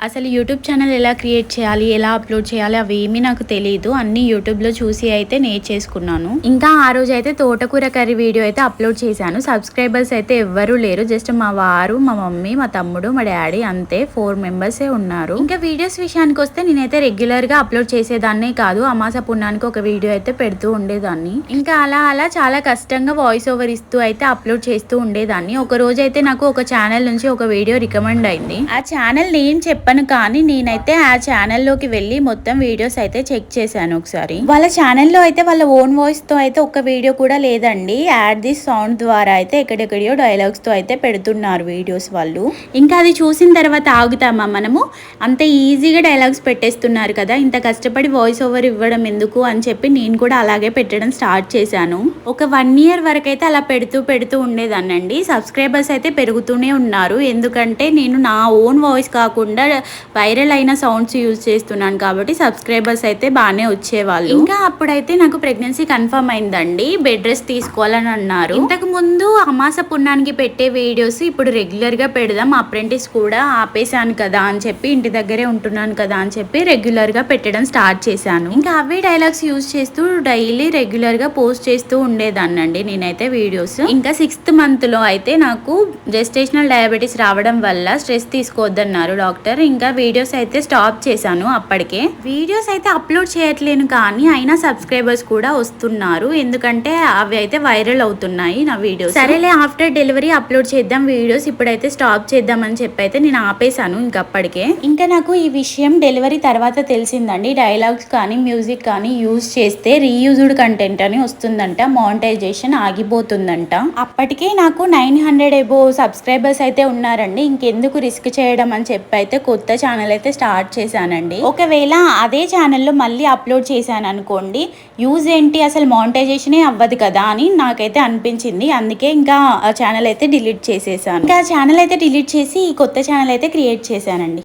అసలు YouTube channel ఎలా create చేయాలి, ఎలా అప్లోడ్ చేయాలి అవేమీ నాకు తెలియదు. అన్నీ యూట్యూబ్లో చూసి అయితే నేర్చేసుకున్నాను. ఇంకా ఆ రోజు అయితే తోటకూర కర్రీ వీడియో అయితే అప్లోడ్ చేశాను. సబ్స్క్రైబర్స్ అయితే ఎవ్వరూ లేరు, జస్ట్ మా వారు, మా మమ్మీ, మా తమ్ముడు, మా డాడీ, అంతే 4 మెంబర్సే ఉన్నారు. ఇంకా వీడియోస్ విషయానికి వస్తే నేనైతే రెగ్యులర్గా అప్లోడ్ చేసేదాన్నే కాదు, అమాస పుణ్యానికి ఒక వీడియో అయితే పెడుతూ ఉండేదాన్ని. ఇంకా అలా చాలా కష్టంగా వాయిస్ ఓవర్ ఇస్తూ అయితే అప్లోడ్ చేస్తూ ఉండేదాన్ని. ఒక రోజు అయితే నాకు ఒక ఛానల్ నుంచి ఒక వీడియో రికమెండ్ అయింది. ఆ ఛానల్ నేను చెప్పాను, కానీ నేనైతే ఆ ఛానల్లోకి వెళ్ళి మొత్తం వీడియోస్ అయితే చెక్ చేశాను ఒకసారి. వాళ్ళ ఛానల్లో అయితే వాళ్ళ ఓన్ వాయిస్ తో అయితే ఒక్క వీడియో కూడా లేదండి. యాడ్ దిస్ సౌండ్ ద్వారా అయితే ఎక్కడెక్కడియో డైలాగ్స్ తో అయితే పెడుతున్నారు వీడియోస్ వాళ్ళు. ఇంకా అది చూసిన తర్వాత ఆగుతామా మనము? అంత ఈజీగా డైలాగ్స్ పెట్టేస్తున్నారు కదా, ఇంత కష్టపడి వాయిస్ ఓవర్ ఇవ్వడం ఎందుకు అని చెప్పి నేను కూడా అలాగే పెట్టడం స్టార్ట్ చేశాను. ఒక 1 year వరకు అయితే అలా పెడుతూ ఉండేదాన్నండి. సబ్స్క్రైబర్స్ అయితే పెరుగుతూనే ఉన్నారు, ఎందుకంటే నేను నా ఓన్ వాయిస్ కాకుండా వైరల్ అయిన సౌండ్స్ యూజ్ చేస్తున్నాను కాబట్టి సబ్స్క్రైబర్స్ అయితే బాగానే వచ్చేవాళ్ళు. ఇంకా అప్పుడైతే నాకు ప్రెగ్నెన్సీ కన్ఫర్మ్ అయిందండి. బెడ్ రెస్ట్ తీసుకోవాలని అన్నారు. ఇంతకు ముందు అమాస పుణ్యానికి పెట్టే వీడియోస్ ఇప్పుడు రెగ్యులర్ గా పెడదాం, అప్రెంటిస్ కూడా ఆపేశాను కదా అని చెప్పి, ఇంటి దగ్గరే ఉంటున్నాను కదా అని చెప్పి రెగ్యులర్ గా పెట్టడం స్టార్ట్ చేశాను. ఇంకా అవే డైలాగ్స్ యూజ్ చేస్తూ డైలీ రెగ్యులర్ గా పోస్ట్ చేస్తూ ఉండేదాన్నండి నేనైతే వీడియోస్. ఇంకా 6th month లో అయితే నాకు జెస్టేషనల్ డయాబెటీస్ రావడం వల్ల స్ట్రెస్ తీసుకోవద్దన్నారు డాక్టర్. ఇంకా వీడియోస్ అయితే స్టాప్ చేశాను. అప్పటికే వీడియోస్ అయితే అప్లోడ్ చేయట్లేను, కానీ అయినా సబ్స్క్రైబర్స్ కూడా వస్తున్నారు, ఎందుకంటే అవి అయితే వైరల్ అవుతున్నాయి నా వీడియోస్. సరేలే ఆఫ్టర్ డెలివరీ అప్లోడ్ చేద్దాం వీడియోస్, ఇప్పుడైతే స్టాప్ చేద్దాం అని చెప్పి అయితే నేను ఆపేశాను. ఇంకప్పటికే ఇంకా నాకు ఈ విషయం డెలివరీ తర్వాత తెలిసిందండి. డైలాగ్స్ కానీ మ్యూజిక్ కానీ యూజ్ చేస్తే రీయూజ్డ్ కంటెంట్ అని వస్తుందంట, మానిటైజేషన్ ఆగిపోతుందంట. అప్పటికే నాకు 900 ఎబో సబ్స్క్రైబర్స్ అయితే ఉన్నారండి. ఇంకెందుకు రిస్క్ చేయడం అని చెప్పి అయితే కొత్త ఛానల్ అయితే స్టార్ట్ చేశానండి. ఒకవేళ అదే ఛానల్లో మళ్ళీ అప్లోడ్ చేశాను అనుకోండి, యూజ్ ఏంటి, అసలు మానిటైజేషనే అవ్వదు కదా అని నాకైతే అనిపించింది. అందుకే ఇంకా ఆ ఛానల్ అయితే డిలీట్ చేసేసాను. ఇంకా ఛానల్ అయితే డిలీట్ చేసి ఈ కొత్త ఛానల్ అయితే క్రియేట్ చేశానండి.